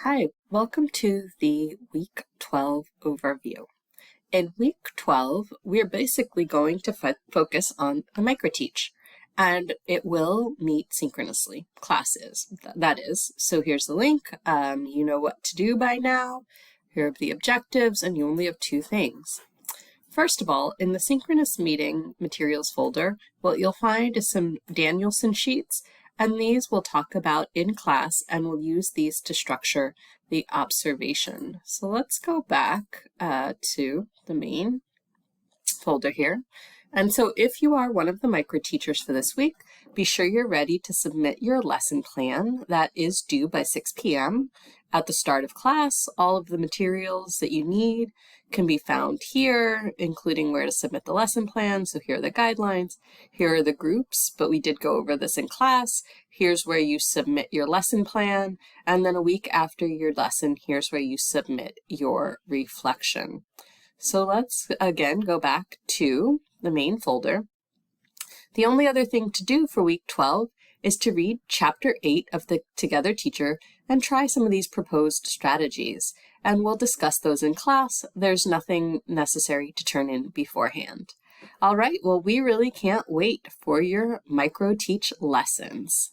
Hi, welcome to the Week 12 overview. In Week 12, we're basically going to focus on the microteach, and it will meet synchronously, classes, that is. So here's the link, you know what to do by now, here are the objectives, and you only have two things. First of all, in the synchronous meeting materials folder, what you'll find is some Danielson sheets, and these we'll talk about in class, and we'll use these to structure the observation. So let's go back to the main folder here. And so if you are one of the micro teachers for this week, be sure you're ready to submit your lesson plan that is due by 6 p.m. At the start of class. All of the materials that you need can be found here, including where to submit the lesson plan. So here are the guidelines, here are the groups, but we did go over this in class. Here's where you submit your lesson plan, and then a week after your lesson, here's where you submit your reflection. So let's again go back to the main folder. The only other thing to do for week 12 is to read Chapter 8 of the Together Teacher and try some of these proposed strategies. And we'll discuss those in class. There's nothing necessary to turn in beforehand. All right, well, we really can't wait for your micro teach lessons.